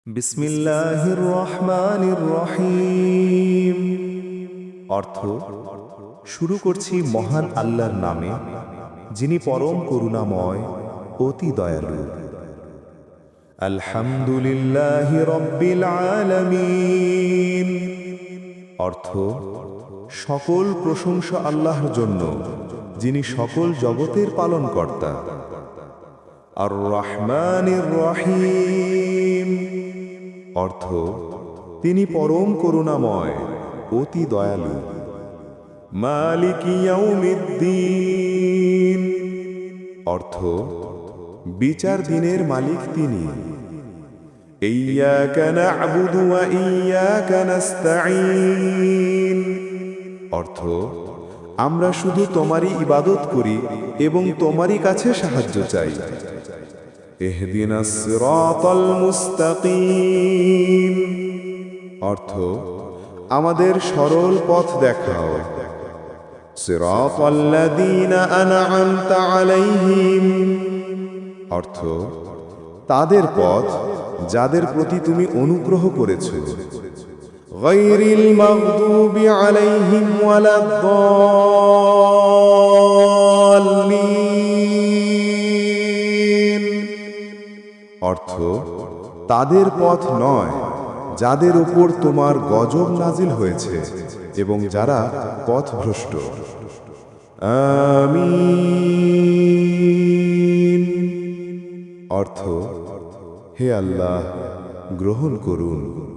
বিসমিল্লাহির রহমানির রহিম। অর্থ, শুরু করছি মহান আল্লাহর নামে, যিনি পরম করুণাময়, অতি দয়ালু। আলহামদুলিল্লাহি রাব্বিল আলামিন। অর্থ, সকল প্রশংসা আল্লাহর জন্য, যিনি সকল জগতের পালনকর্তা। আর রহমানির রহিম। অর্থ, তিনি পরম করুণাময়, অতি দয়ালু। মালিক ইয়াউমিদ্দিন। অর্থ, বিচার দিনের মালিক তিনি। ইয়্যাকা না'বুদু ওয়া ইয়্যাকা নাস্তাঈন। অর্থ, আমরা শুধু তোমারই ইবাদত করি এবং তোমারই কাছে সাহায্য চাই। ইহদিনাস সিরাতাল মুস্তাকিম। অর্থ, আমাদের সরল পথ দেখাও। সিরাতাল্লাযীনা আন'আমতা আলাইহিম। অর্থ, তাদের পথ যাদের প্রতি তুমি অনুগ্রহ করেছো। গায়রিল মাগদুবি আলাইহিম ওয়ালাদ-দাল্লিন। অর্থ, তাদের পথ নয় যাদের উপর তোমার গজব নাজিল হয়েছে এবং যারা পথভ্রষ্ট। আমিন। অর্থ, হে আল্লাহ, গ্রহণ করুন।